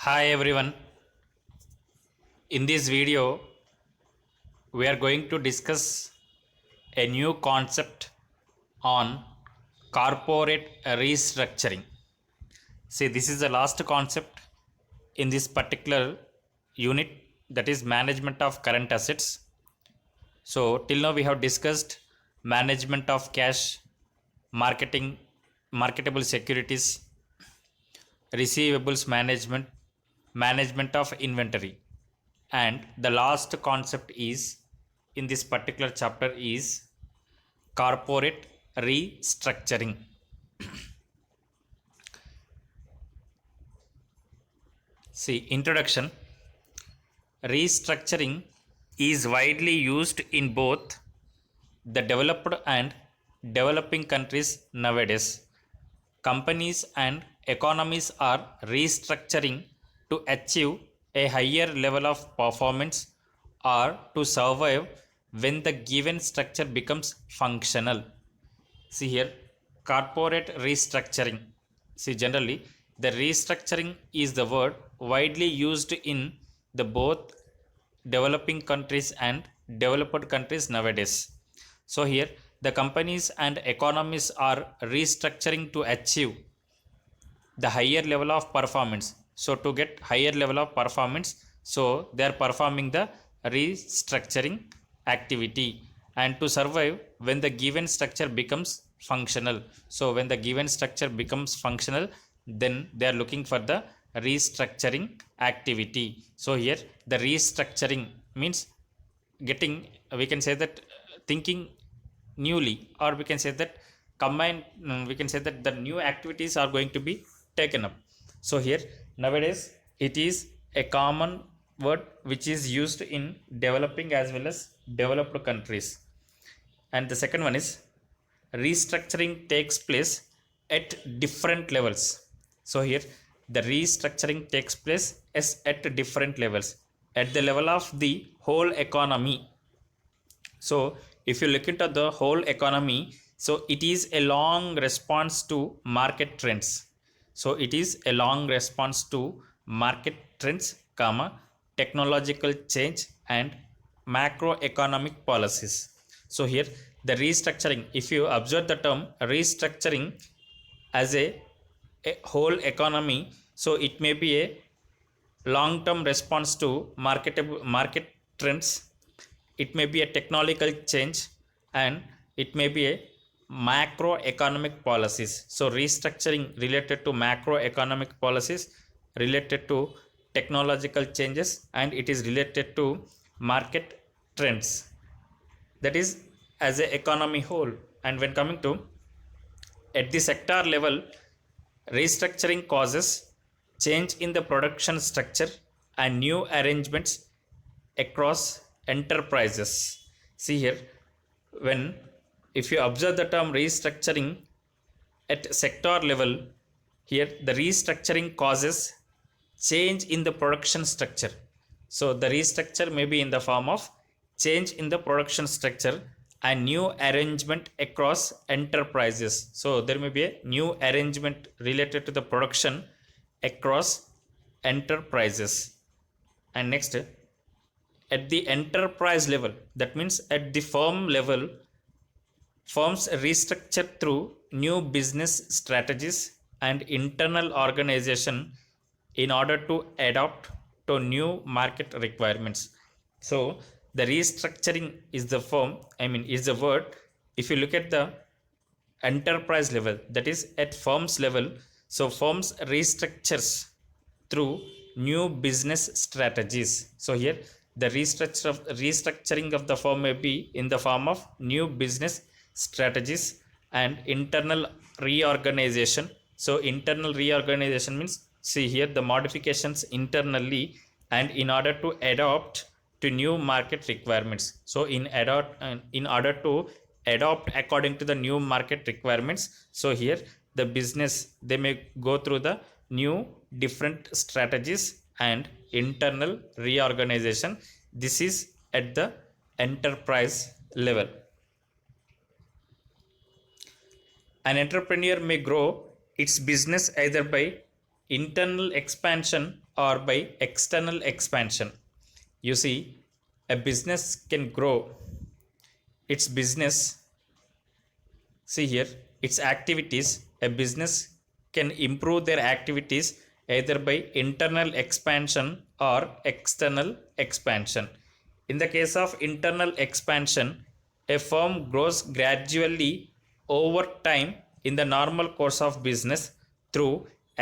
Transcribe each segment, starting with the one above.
Hi everyone. In this video, we are going to discuss a new concept on corporate restructuring. See, this is the last concept in this particular unit, that is management of current assets. So, till now we have discussed management of cash, marketing, marketable securities, receivables management, management of inventory. And the last concept is in this particular chapter is corporate restructuring. See, introduction. Restructuring is widely used in both the developed and developing countries nowadays. Companies and economies are restructuring to achieve a higher level of performance or to survive when the given structure becomes functional. See here, corporate restructuring. See, generally, the restructuring is the word widely used in the both developing countries and developed countries nowadays. So here, the companies and economies are restructuring to achieve the higher level of performance. So to get higher level of performance, so they are performing the restructuring activity and to survive when the given structure becomes functional. So when the given structure becomes functional, then they are looking for the restructuring activity. So here the restructuring means getting, we can say that thinking newly, or we can say that combine, we can say that the new activities are going to be taken up. So here nowadays it is a common word which is used in developing as well as developed countries. And the second one is restructuring takes place at different levels. So here the restructuring takes place as at different levels, at the level of the whole economy. So if you look into the whole economy, so it is a long response to market trends. So it is a long response to market trends, comma, technological change and macroeconomic policies. So here the restructuring, if you observe the term restructuring as a whole economy, so it may be a long term response to market trends, it may be a technological change, and it may be a macroeconomic policies. So restructuring related to macroeconomic policies, related to technological changes, and it is related to market trends, that is as a economy whole. And when coming to at the sector level, restructuring causes change in the production structure and new arrangements across enterprises. See here, when if you observe the term restructuring at sector level, here the restructuring causes change in the production structure. So the restructure may be in the form of change in the production structure and new arrangement across enterprises. So there may be a new arrangement related to the production across enterprises. And next, at the enterprise level, that means at the firm level, firms restructure through new business strategies and internal organization in order to adapt to new market requirements. So the restructuring is the form, I mean is the word. If you look at the enterprise level, that is at firms level, so firms restructures through new business strategies. So here the restructuring of the firm may be in the form of new business strategies and internal reorganization. So internal reorganization means, see here the modifications internally and in order to adopt to new market requirements. So in order to adopt according to the new market requirements, so here the business they may go through the new different strategies and internal reorganization. This is at the enterprise level. An entrepreneur may grow its business either by internal expansion or by external expansion. You see, a business can grow its business. See here, its activities. A business can improve their activities either by internal expansion or external expansion. In the case of internal expansion, a firm grows gradually over time in the normal course of business through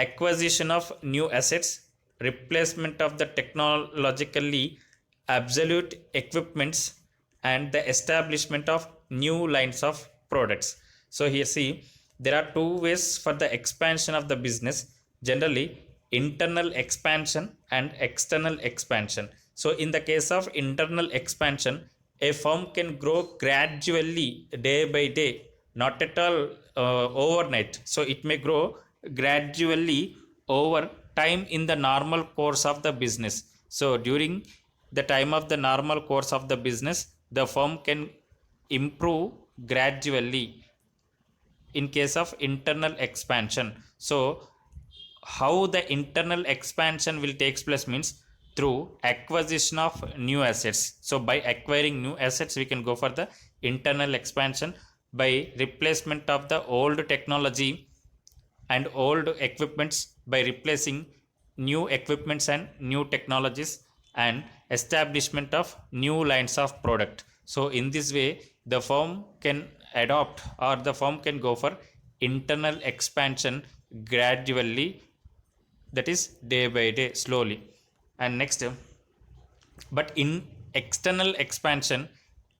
acquisition of new assets, replacement of the technologically absolute equipments, and the establishment of new lines of products. So here see, there are two ways for the expansion of the business, generally internal expansion and external expansion. So in the case of internal expansion, a firm can grow gradually day by day, not at all overnight. So it may grow gradually over time in the normal course of the business. So during the time of the normal course of the business, the firm can improve gradually in case of internal expansion. So how the internal expansion will take place means through acquisition of new assets. So by acquiring new assets, we can go for the internal expansion. By replacement of the old technology and old equipments, by replacing new equipments and new technologies, and establishment of new lines of product. So in this way, the firm can adopt, or the firm can go for internal expansion gradually, that is day by day, slowly. And next, but in external expansion,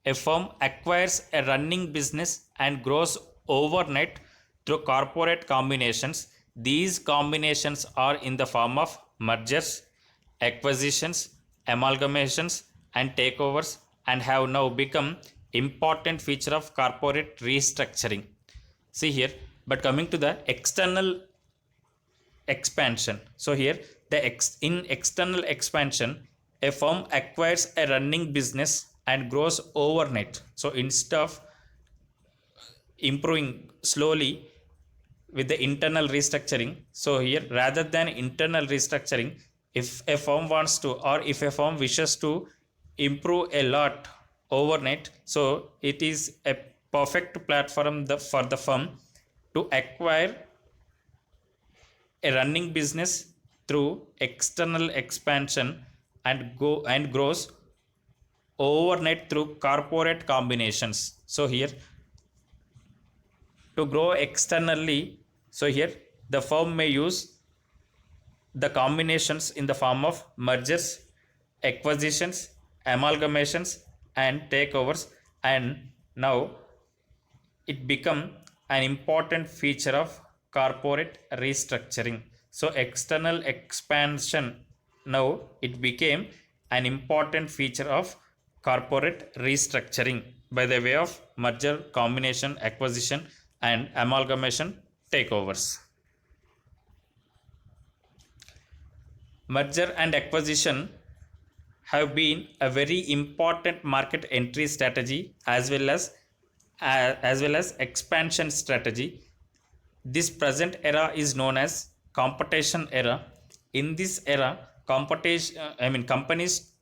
a firm acquires a running business and grows overnight through corporate combinations. These combinations are in the form of mergers, acquisitions, amalgamations, and takeovers, and have now become important feature of corporate restructuring. See here, but coming to the external expansion. So here, in external expansion, a firm acquires a running business and grows overnight. So instead of improving slowly with the internal restructuring, so here rather than internal restructuring, if a firm wants to, or if a firm wishes to improve a lot overnight, so it is a perfect platform for the firm to acquire a running business through external expansion and grows overnight through corporate combinations. So here, to grow externally, so here the firm may use the combinations in the form of mergers, acquisitions, amalgamations, and takeovers, and now it become an important feature of corporate restructuring. So external expansion, now it became an important feature of corporate restructuring by the way of merger, combination, acquisition, and amalgamation, takeovers. Merger and acquisition have been a very important market entry strategy as well as expansion strategy. This present era is known as competition era. In this era, companies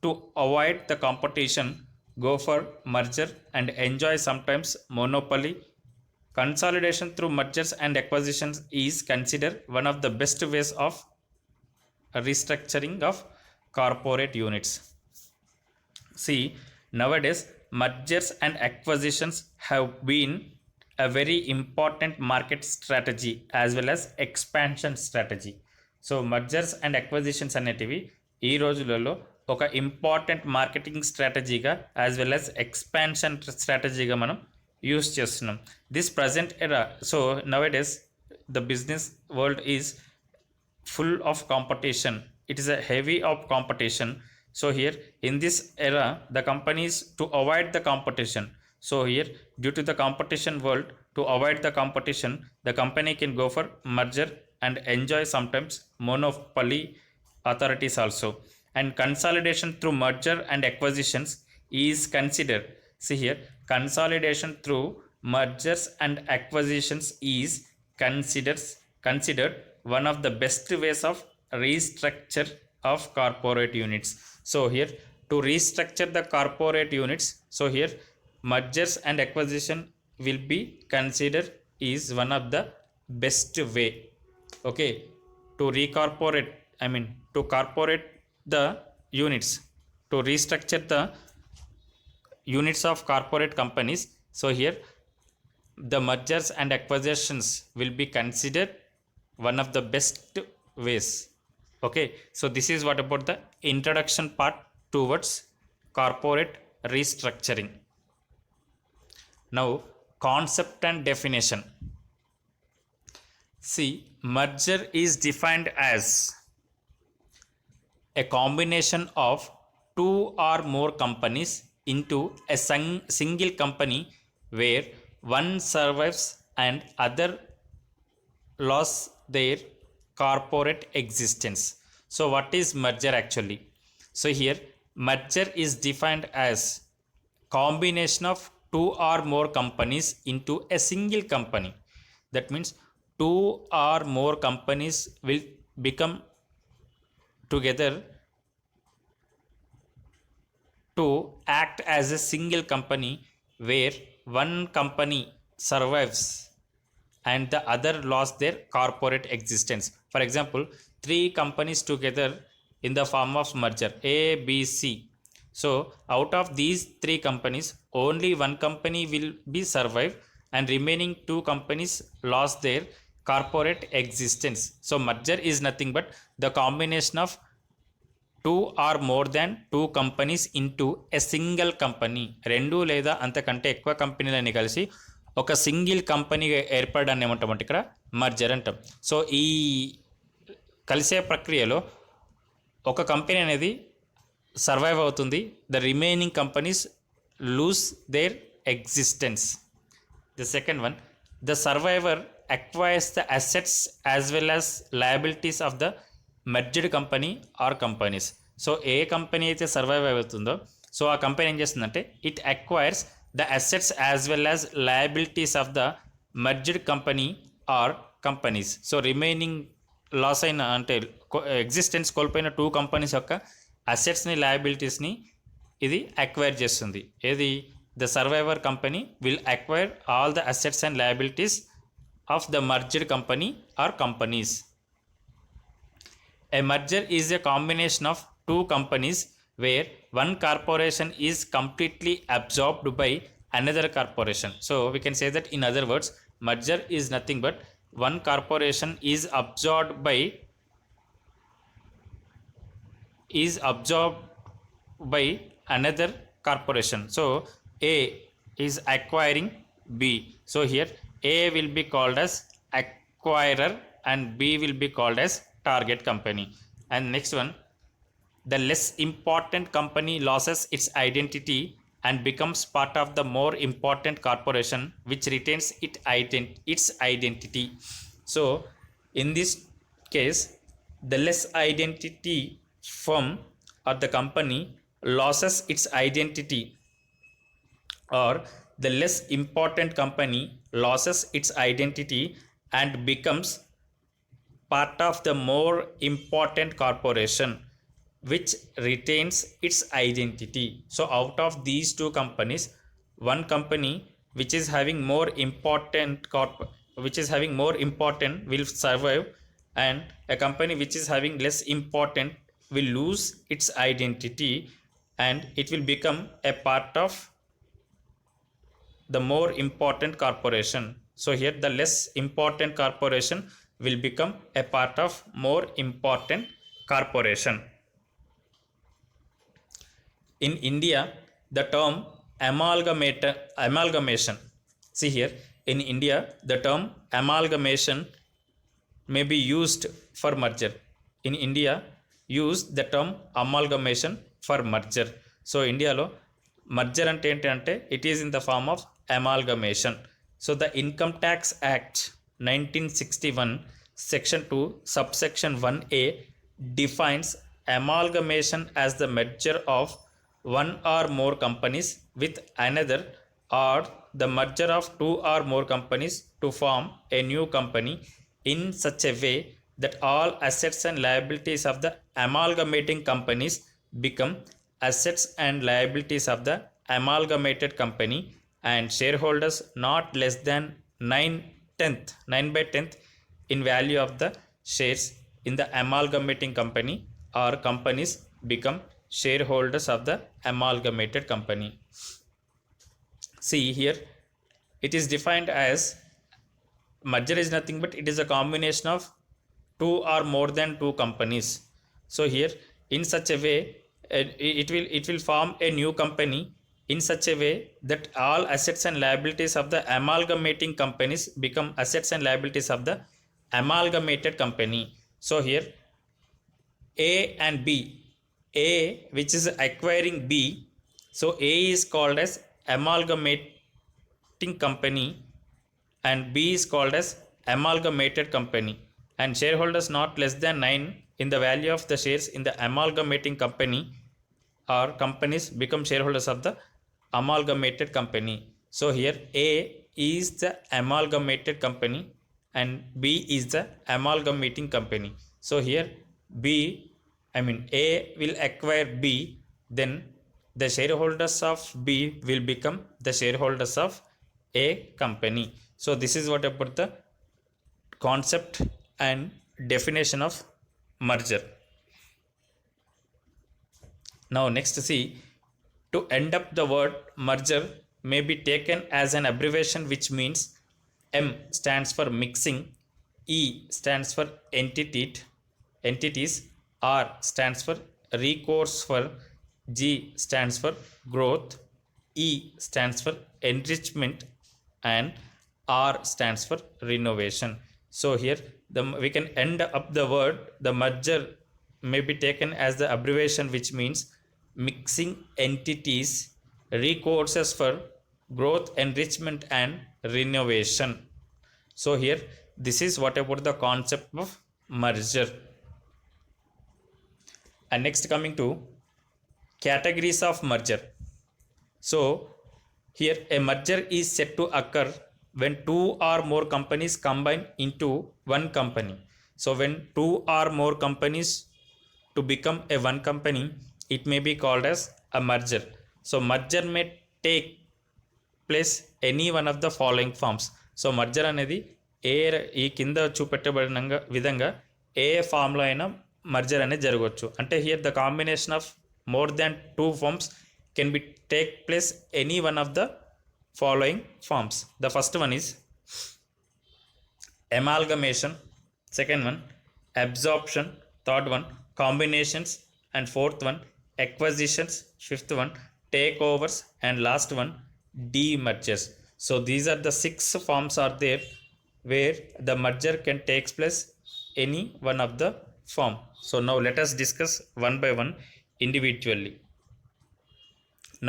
to avoid the competition go for merger and enjoy sometimes monopoly. Consolidation through mergers and acquisitions is considered one of the best ways of restructuring of corporate units. See, nowadays mergers and acquisitions have been a very important market strategy as well as expansion strategy. So mergers and acquisitions అనేటివి ఈ రోజులలో ఒక important marketing స్ట్రాటజీగా as well as expansion స్ట్రాటజీగా మనం use చేస్తున్నాం. This present era, so నౌ-a-days the business world is full of competition. It is a heavy of competition. So here in this era, the companies to avoid the competition. So here, due to the competition world, to avoid the competition, the company can go for merger and enjoy sometimes monopoly authorities also. And consolidation through merger and acquisitions is considered. See here, consolidation through mergers and acquisitions is considered one of the best ways of restructure of corporate units. So here to restructure the corporate units, so here mergers and acquisition will be considered is one of the best way, okay, to recorporate, I mean to corporate the units, to restructure the units of corporate companies. So here the mergers and acquisitions will be considered one of the best ways, okay. So this is what about the introduction part towards corporate restructuring. Now concept and definition. See, merger is defined as a combination of two or more companies into a single company where one survives and other lost their corporate existence. So what is merger actually? So here merger is defined as combination of two or more companies into a single company. That means two or more companies will become together to act as a single company where one company survives and the other lost their corporate existence. For example, three companies together in the form of merger A, B, C. So out of these three companies, only one company will be survive and remaining two companies lost their corporate existence. So merger is nothing but the combination of two or more than two companies into a single company. రెండు లేదా అంతకంటే ఎక్కువ కంపెనీలని కలిసి ఒక single కంపెనీగా ఏర్పడడాన్ని ఏమంటామంటే ఇక్కడ merger అంటాం. So ఈ కలిసే ప్రక్రియలో ఒక కంపెనీ అనేది సర్వైవ్ అవుతుంది, the remaining companies lose their existence. The second one, the survivor acquires the assets as well as liabilities of the merged company or companies. So ఏ కంపెనీ అయితే సర్వైవ్ అవుతుందో సో ఆ కంపెనీ ఏం చేస్తుందంటే it acquires the assets as well as liabilities of the merged company or companies. So remaining loss అయిన అంటే existence కోల్పోయిన two companies యొక్క అసెట్స్ని లయబిలిటీస్ని ఇది అక్వైర్ చేస్తుంది. ఏది? The survivor company will acquire all the assets and liabilities of the merged company or companies. A merger is a combination of two companies where one corporation is completely absorbed by another corporation. So we can say that in other words, merger is nothing but one corporation is absorbed by another corporation. So A is acquiring B. So here A will be called as acquirer and B will be called as target company. And next one, the less important company loses its identity and becomes part of the more important corporation which retains its identity. So in this case, the less identity firm or the company loses its identity, or the less important company loses its identity and becomes part of the more important corporation which retains its identity. So out of these two companies, one company which is having more important will survive, and a company which is having less important will lose its identity and it will become a part of the more important corporation. So here the less important corporation will become a part of more important corporation. In India, the term amalgamation. See here, in India, the term amalgamation may be used for merger. In India, use the term amalgamation for merger. So India lo merger ante enti ante it is in the form of amalgamation. So the Income Tax Act 1961 section 2 subsection 1A defines amalgamation as the merger of one or more companies with another, or the merger of two or more companies to form a new company in such a way that all assets and liabilities of the amalgamating companies become assets and liabilities of the amalgamated company, and shareholders not less than 9 by 10th in value of the shares in the amalgamating company or companies become shareholders of the amalgamated company. See here, it is defined as merger is nothing but it is a combination of two or more than two companies. So here, in such a way, it will form a new company in such a way that all assets and liabilities of the amalgamating companies become assets and liabilities of the amalgamated company. So here, A and B, A which is acquiring B, so A is called as amalgamating company and B is called as amalgamated company, and shareholders not less than 9 in the value of the shares in the amalgamating company or companies become shareholders of the amalgamated company. So here, A is the amalgamated company and B is the amalgamating company. So here, A will acquire B, then the shareholders of B will become the shareholders of A company. So this is what about the concept and definition of merger. Now next, see, to end up the word merger may be taken as an abbreviation which means M stands for mixing, E stands for entities, R stands for recourse for, G stands for growth, E stands for enrichment, and R stands for renovation. So here, we can end up the word the merger may be taken as the abbreviation which means mixing entities, recourses for growth, enrichment, and renovation. So here, this is what about the concept of merger. And next, coming to categories of merger. So here, a merger is said to occur when two or more companies combine into one company. So when two or more companies to become a one company, it may be called as a merger. So merger may take place any one of the following forms. So merger అనేది ఈ కింద చూపెట్టబడిన విధంగా ఏ ఫామ్లో అయినా merger అనేది జరగవచ్చు. అంటే here the combination of more than two firms can be take place any one of the following forms. The first one is amalgamation, second one absorption, third one combinations, and fourth one acquisitions, fifth one takeovers, and last one demergers. So these are the 6 forms are there where the merger can take place any one of the form. So now let us discuss one by one individually.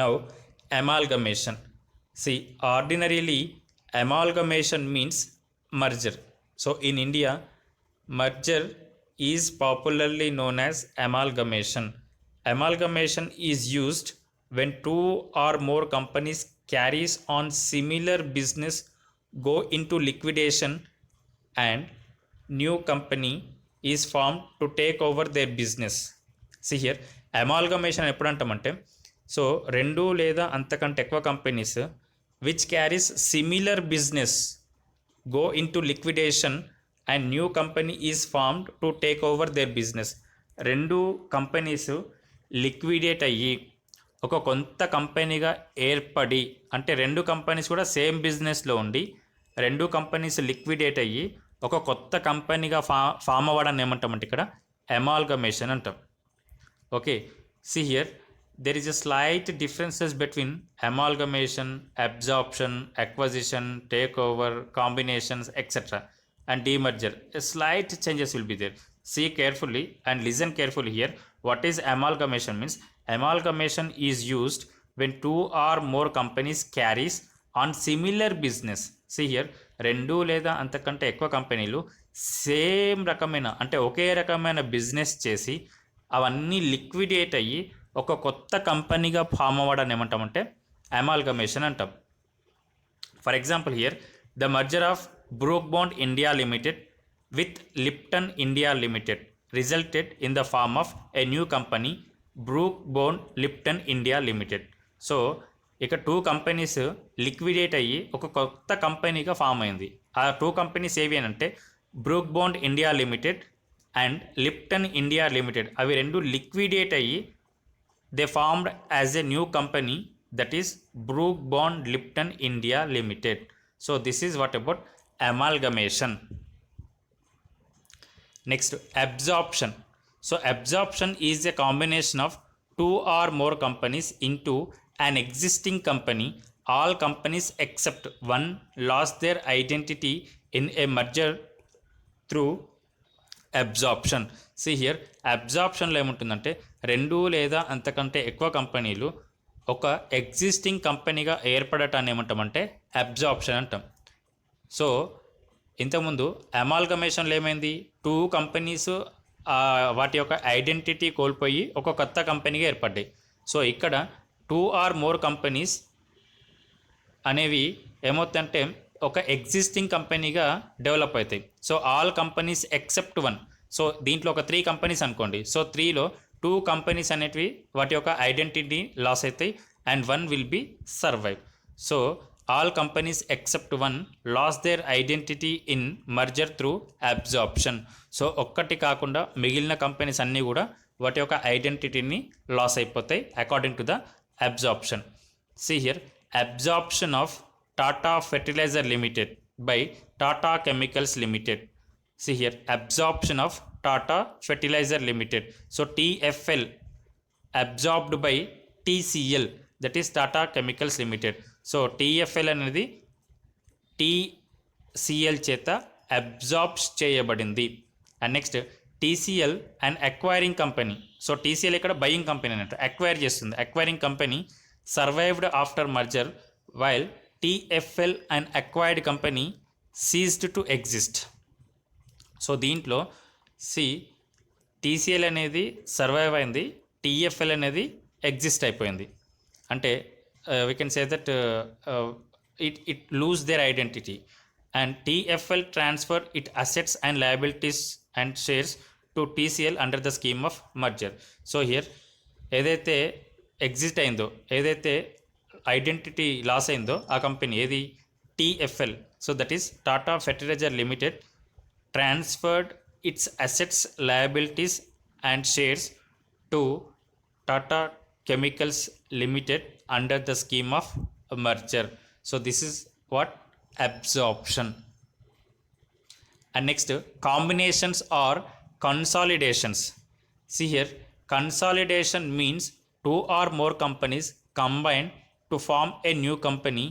Now amalgamation. See, ordinarily amalgamation means merger. So in India, merger is popularly known as amalgamation. Amalgamation is used when two or more companies carries on similar business go into liquidation and new company is formed to take over their business. See here, amalgamation ఎప్పుడు అంటామంటే, so రెండు లేదా అంతకంటే ఎక్కువ companies which carries similar business go into liquidation and new company is formed to take over their business. రెండు companies liquidate అయ్యి ఒక కొత్త కంపెనీగా ఏర్పడి, అంటే రెండు కంపెనీస్ కూడా సేమ్ బిజినెస్లో ఉండి రెండు కంపెనీస్ లిక్విడేట్ అయ్యి ఒక కొత్త కంపెనీగా ఫామ్ అవ్వడాన్ని ఏమంటామంటే ఇక్కడ అమాల్గమేషన్ అంటాం. Okay, see here, there is a slight differences between amalgamation, absorption, acquisition, takeover, combinations, etc. and demerger. A slight changes will be there. See carefully and listen carefully here. What is amalgamation means? Amalgamation is used when two or more companies carries on similar business. See here, రెండు లేదా అంతకంటే ఎక్కువ కంపెనీలు same రకమైన అంటే ఒకే రకమైన business చేసి అవన్నీ లిక్విడేట్ అయ్యి ఒక కొత్త కంపెనీగా ఫామ్ అవ్వడాన్ని ఏమంటామంటే అమాల్గమేషన్ అంటాం. For example here, the merger of Brooke Bond India Limited with Lipton India Limited resulted in the form of a new company, Brook Bond Lipton India Limited. So ఇక 2 companies liquidate అయ్యి ఒక కొత్త కంపెనీగా form అయింది. ఆ 2 companies ఏవి అని అంటే Brooke Bond India Limited and Lipton India Limited. అవి రెండు లిక్విడేట్ అయ్యి they formed as a new company, that is Brooke Bond Lipton India Limited. So this is what about amalgamation. Next, absorption. So absorption is a combination of 2 or more companies into an existing company. All companies except one lost their identity in a merger through absorption. See here, absorptionలో ఏముంటుందంటే 2 లేదా అంతకంటే ఎక్కువ కంపెనీలు ఒక existing కంపెనీగా ఏర్పడటాన్ని ఏమంటామంటే absorption అంటాం. So ఇంతకుముందు అమాల్గమేషన్లో ఏమైంది, 2 కంపెనీస్ వాటి యొక్క ఐడెంటిటీ కోల్పోయి ఒక కొత్త కంపెనీగా ఏర్పడ్డాయి. సో ఇక్కడ 2 or more కంపెనీస్ అనేవి ఏమవుతుందంటే ఒక ఎగ్జిస్టింగ్ కంపెనీగా డెవలప్ అవుతాయి. So all companies except 1. So దీంట్లో ఒక 3 కంపెనీస్ అనుకోండి. సో 3లో 2 కంపెనీస్ అనేటివి వాటి యొక్క ఐడెంటిటీ లాస్ అవుతాయి and 1 will be survive. So all companies except one lost their identity in merger through absorption. So ఒక్కటి కాకుండా మిగిలిన కంపెనీస్ అన్నీ కూడా వాటి యొక్క ఐడెంటిటీని లాస్ అయిపోతాయి according to the absorption. See here, absorption of Tata Fertilizer Limited by Tata Chemicals Limited. See here, absorption of Tata Fertilizer Limited. So TFL absorbed by TCL, that is Tata Chemicals Limited. So TFL అనేది TCL చేత absorbs చేయబడింది. And next TCL and acquiring company. So TCL ఇక్కడ buying company అన్నట్టు, acquire చేస్తుంది. Acquiring company survived after merger while TFL and acquired company seized to exist. So దీంట్లో TCL అనేది survive అయింది, TFL అనేది ఎగ్జిస్ట్ అయిపోయింది. అంటే we can say that it lose their identity, and TFL transfer its assets and liabilities and shares to TCL under the scheme of merger. So here ఏదైతే exist అయిందో, ఏదైతే identity loss అయిందో ఆ company ఏది TFL. So that is Tata fertiliser limited transferred its assets, liabilities and shares to Tata chemicals limited under the scheme of a merger. So this is what absorption. And next, combinations or consolidations. See here, consolidation means 2 or more companies combine to form a new company.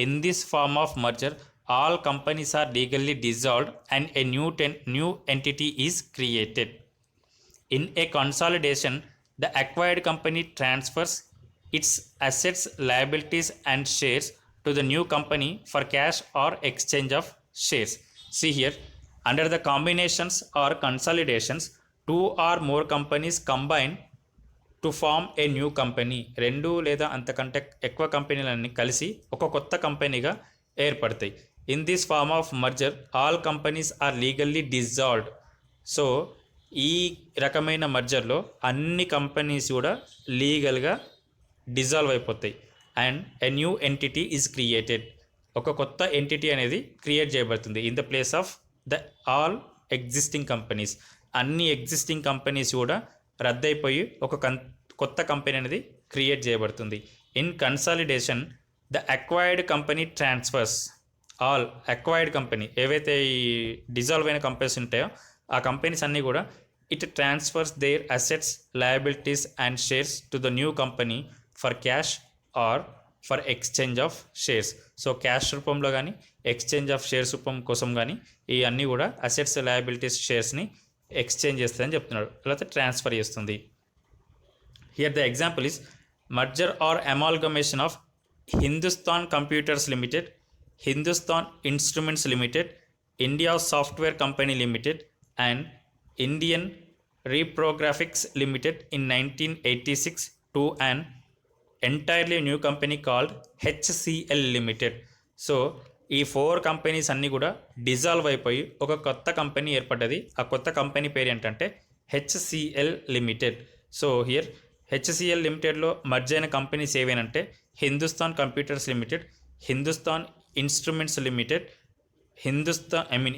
In this form of merger, all companies are legally dissolved and a new entity is created. In a consolidation, the acquired company transfers its assets, liabilities and shares to the new company for cash or exchange of shares. See here, under the combinations or consolidations, 2 or more companies combine to form a new company. 2 లేదా అంతకంటే ఎక్కువ కంపెనీలన్నీ కలిసి ఒక కొత్త కంపెనీగా ఏర్పడతాయి. In this form of merger, all companies are legally dissolved. So ఈ రకమైన మర్జర్లో అన్ని కంపెనీస్ కూడా లీగల్గా డిజాల్వ్ అయిపోతాయి and a new entity is created. ఒక కొత్త ఎంటిటీ అనేది క్రియేట్ చేయబడుతుంది in the place of the all existing companies. అన్ని ఎగ్జిస్టింగ్ కంపెనీస్ కూడా రద్దయిపోయి ఒక కొత్త కంపెనీ అనేది క్రియేట్ చేయబడుతుంది. In consolidation the acquired company transfers all acquired company, ఏవైతే ఈ డిజాల్వ్ అయిన కంపెనీస్ ఉంటాయో ఆ కంపెనీస్ అన్నీ కూడా it transfers their assets, liabilities and shares to the new company for cash or for exchange of shares. So cash రూపంలో కానీ exchange of shares రూపం కోసం కానీ ఈ అన్నీ కూడా అసెట్స్, లయబిలిటీస్, షేర్స్ని ఎక్స్చేంజ్ చేస్తుందని చెప్తున్నాడు, లేకపోతే ట్రాన్స్ఫర్ చేస్తుంది. Here the example is merger or amalgamation of Hindustan Computers Limited, Hindustan Instruments Limited, India Software Company Limited and Indian Reprographics Limited in 1986 to an entirely new company called HCL Limited. So ఈ 4 companies అన్నీ కూడా dissolve అయిపోయి ఒక కొత్త company ఏర్పడ్డది. ఆ కొత్త company పేరు ఏంటంటే HCL Limited. So here HCL లిమిటెడ్లో మర్జ్ అయిన కంపెనీస్ ఏవేనంటే Hindustan Computers Limited, Hindustan Instruments Limited,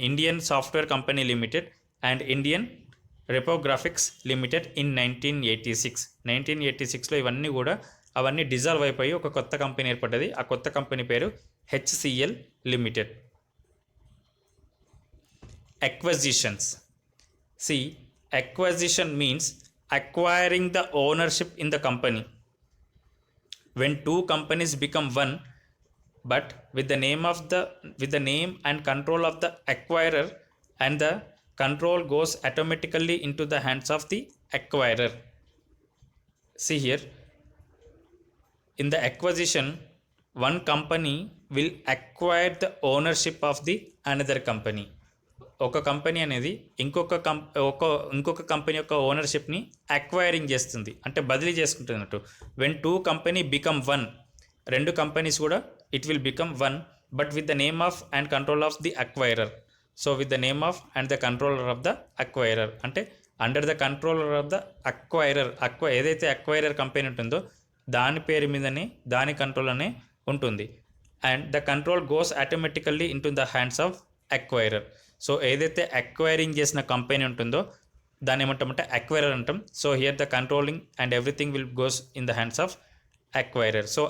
Indian Software Company Limited and Indian Reprographics Limited in 1986. 1986లో ఇవన్నీ కూడా అవన్నీ డిజాల్వ్ అయిపోయి ఒక కొత్త కంపెనీ ఏర్పడ్డది. ఆ కొత్త కంపెనీ పేరు HCl limited. Acquisitions. See, acquisition means acquiring the ownership in the company. When two companies become one, but with the name and control of the acquirer, and the control goes automatically into the hands of the acquirer. See here, in the acquisition, one company will acquire the ownership of the another company. ఒక company అనేది ఇంకొక company యొక్క ఓనర్షిప్ని acquiring చేస్తుంది, అంటే బదిలీ చేసుకుంటున్నట్టు. When two company become one, రెండు కంపెనీస్ కూడా it will become one, but with the name of and control of the acquirer. So with the name of and the controller of the acquirer, అంటే under the controller of the acquirer. ఏదైతే acquirer company ఉంటుందో దాని పేరు మీదనే, దాని కంట్రోల్లోనే ఉంటుంది. And the control goes automatically in to the hands of acquirer. So ఏదైతే అక్వైరింగ్ చేసిన కంపెనీ ఉంటుందో దాన్ని ఏమంటామంటే అక్వైరర్ అంటాం. So here the controlling and everything will goes in the hands of acquirer. So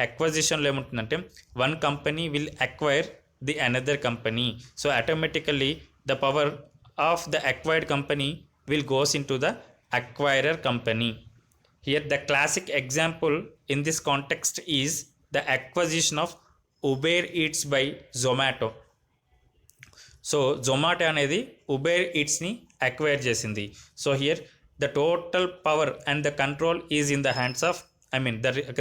అక్వజిషన్లో ఏముంటుందంటే one company will acquire the another company. So automatically the power of the acquired company will goes into the acquirer company. Here the classic example in this context is the acquisition of Uber Eats by Zomato. So Zomato అనేది Uber ఈట్స్ని acquire చేసింది. So here the total power and the control is in the hands of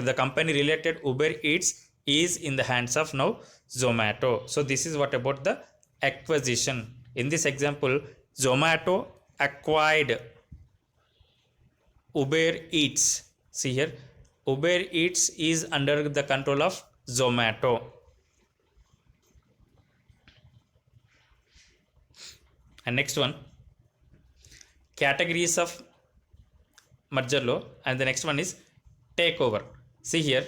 the company related Uber Eats is in the hands of now Zomato. So this is what about the acquisition. In this example, Zomato acquired Uber Eats. See here, Uber Eats is under the control of Zomato. And next one, categories of merger law, and the next one is takeover. See here,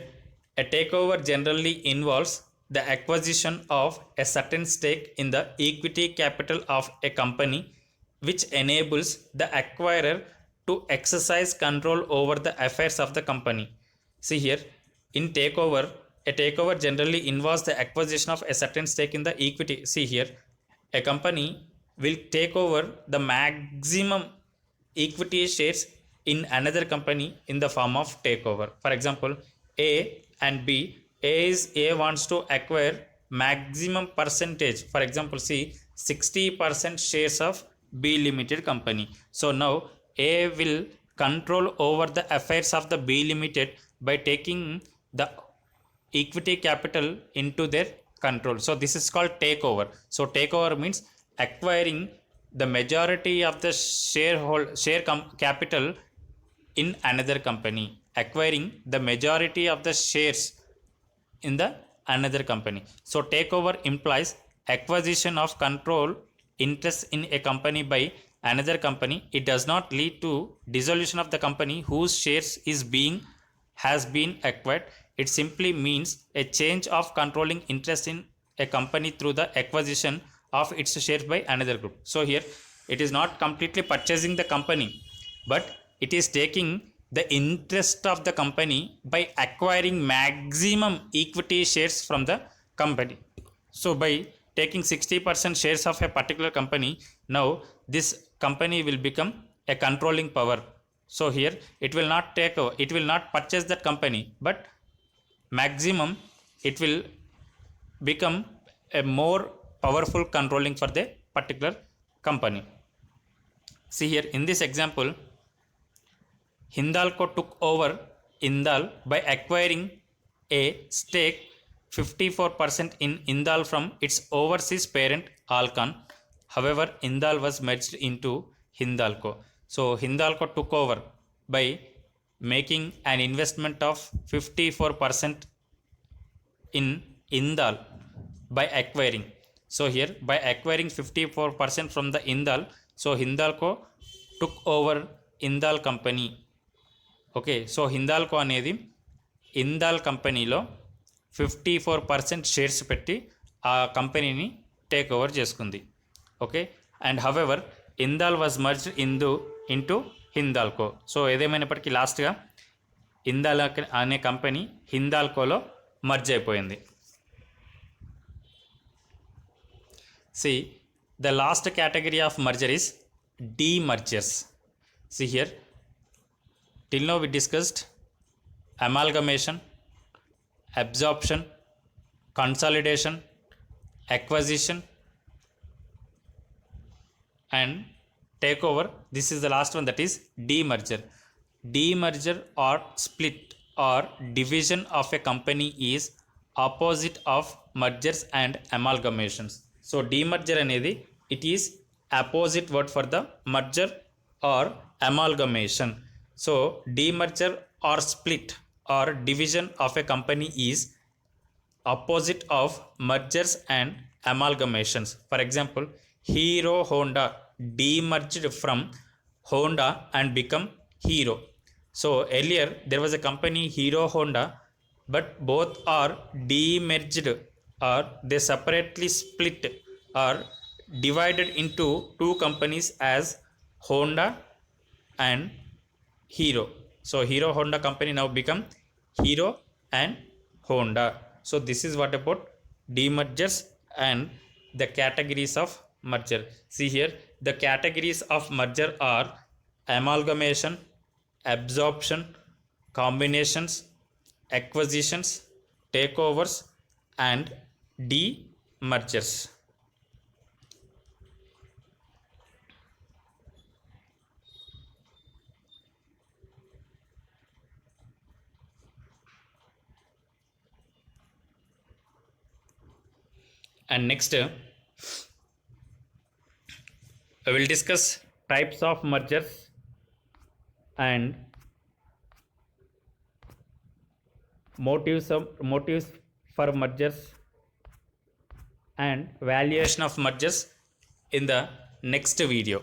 a takeover generally involves the acquisition of a certain stake in the equity capital of a company, which enables the acquirer to exercise control over the affairs of the company. See here, in takeover, a takeover generally involves the acquisition of a certain stake in the equity. See here, a company will take over the maximum equity shares in another company in the form of takeover. For example, A and B, A wants to acquire maximum percentage, for example, see 60% shares of B limited company. So now A will control over the affairs of the B limited by taking the equity capital into their control. So this is called takeover. So takeover means acquiring the majority of the capital in another company, acquiring the majority of the shares in the another company. So takeover implies acquisition of control interest in a company by another company. It does not lead to dissolution of the company whose shares has been acquired. It simply means a change of controlling interest in a company through the acquisition of its shares by another group. So here it is not completely purchasing the company, but it is taking the interest of the company by acquiring maximum equity shares from the company. So by taking 60% shares of a particular company, now this company will become a controlling power. So here it will not take over, it will not purchase that company, but maximum it will become a more powerful controlling for the particular company. See here, in this example, Hindalco took over Indal by acquiring a stake 54% in Indal from its overseas parent Alcon. However, Indal was merged into Hindalco. So Hindalco took over by making an investment of 54% in Indal by acquiring. So here by acquiring 54% from the Indal, so Hindalco took over Indal company. Okay, so Hindalco అనేది ఇందాల్ కంపెనీలో 54% shares పెట్టి ఆ కంపెనీని take over చేసుకుంది. Okay, and however Indal was merged into Hindalco. So ఏదేమైనప్పటికీ లాస్ట్గా ఇందాల్ అనే company హిందాల్కోలో మర్జ్ అయిపోయింది. See, the last category of merger is demergers. See here, till now we discussed amalgamation, absorption, consolidation, acquisition and takeover. This is the last one, that is demerger. Demerger or split or division of a company is opposite of mergers and amalgamations. So demerger అనేది it is opposite word for the merger or amalgamation. So demerger or split or division of a company is opposite of mergers and amalgamations. For example, Hero Honda demerged from Honda and become Hero. So earlier there was a company Hero Honda, but both are demerged or they separately split or divided into two companies as Honda and Hero. So Hero Honda company now become Hero and Honda. So this is what about demergers and the categories of merger. See here, the categories of merger are amalgamation, absorption, combinations, acquisitions, takeovers and demergers. And next I will discuss types of mergers and motives for mergers and valuation of mergers in the next video.